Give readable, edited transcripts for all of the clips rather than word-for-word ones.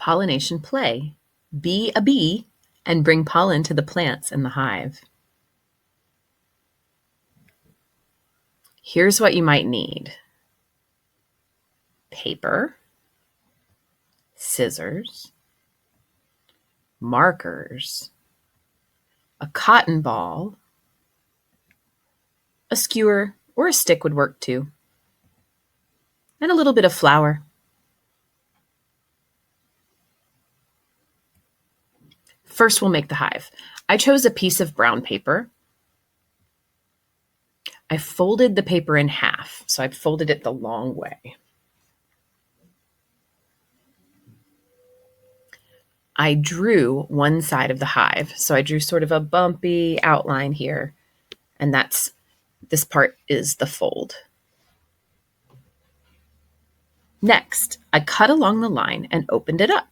Pollination play. Be a bee and bring pollen to the plants in the hive. Here's what you might need: paper, scissors, markers, a cotton ball, a skewer or a stick would work too, and a little bit of flour. First, we'll make the hive. I chose a piece of brown paper. I folded the paper in half, so I folded it the long way. I drew one side of the hive, so I drew sort of a bumpy outline here, and this part is the fold. Next, I cut along the line and opened it up.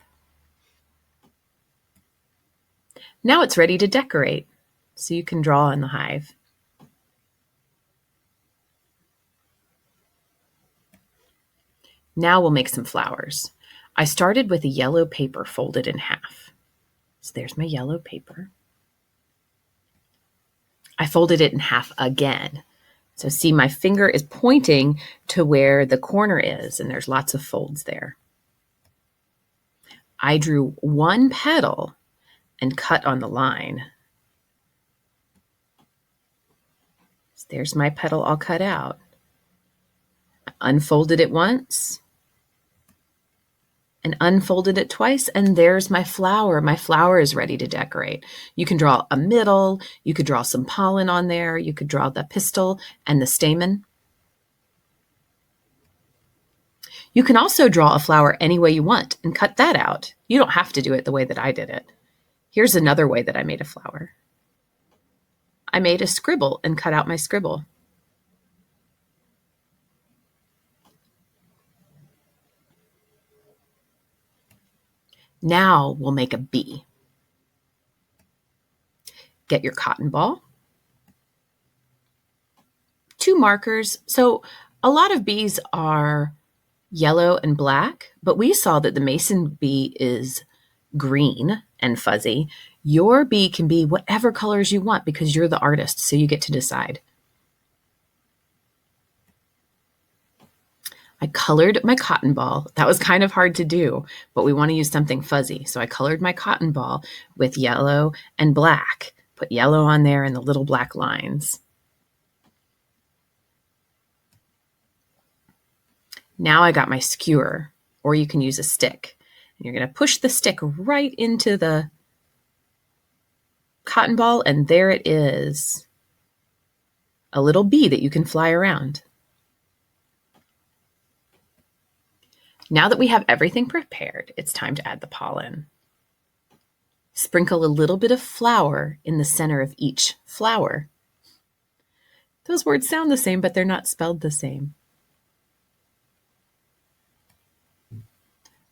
Now it's ready to decorate, so you can draw in the hive. Now we'll make some flowers. I started with a yellow paper folded in half. So there's my yellow paper. I folded it in half again. So see, my finger is pointing to where the corner is, and there's lots of folds there. I drew one petal and cut on the line. So there's my petal all cut out. I unfolded it once and unfolded it twice, and there's my flower. My flower is ready to decorate. You can draw a middle, you could draw some pollen on there, you could draw the pistil and the stamen. You can also draw a flower any way you want and cut that out. You don't have to do it the way that I did it. Here's another way that I made a flower. I made a scribble and cut out my scribble. Now we'll make a bee. Get your cotton ball, 2 markers. So a lot of bees are yellow and black, but we saw that the mason bee is green and fuzzy. Your bee can be whatever colors you want because you're the artist, so you get to decide. I colored my cotton ball. That was kind of hard to do, but we want to use something fuzzy. So I colored my cotton ball with yellow and black. Put yellow on there and the little black lines. Now I got my skewer, or you can use a stick. And you're going to push the stick right into the cotton ball, and there it is. A little bee that you can fly around. Now that we have everything prepared, it's time to add the pollen. Sprinkle a little bit of flour in the center of each flower. Those words sound the same, but they're not spelled the same.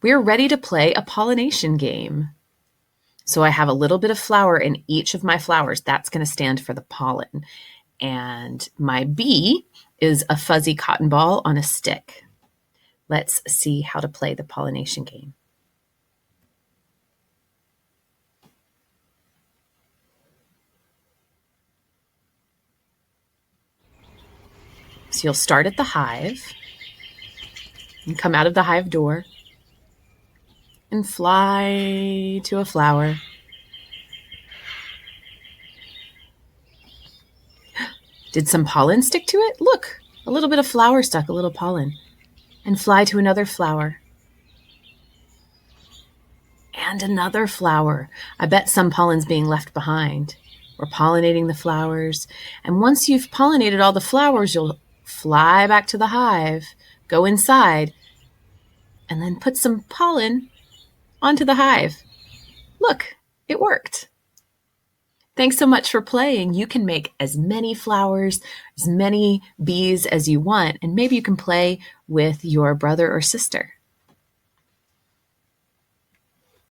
We're ready to play a pollination game. So I have a little bit of flour in each of my flowers. That's going to stand for the pollen. And my bee is a fuzzy cotton ball on a stick. Let's see how to play the pollination game. So you'll start at the hive and come out of the hive door and fly to a flower. Did some pollen stick to it? Look, a little bit of flour stuck, a little pollen. And fly to another flower. And another flower. I bet some pollen's being left behind. We're pollinating the flowers. And once you've pollinated all the flowers, you'll fly back to the hive, go inside, and then put some pollen onto the hive. Look, it worked. Thanks so much for playing. You can make as many flowers, as many bees as you want, and maybe you can play with your brother or sister.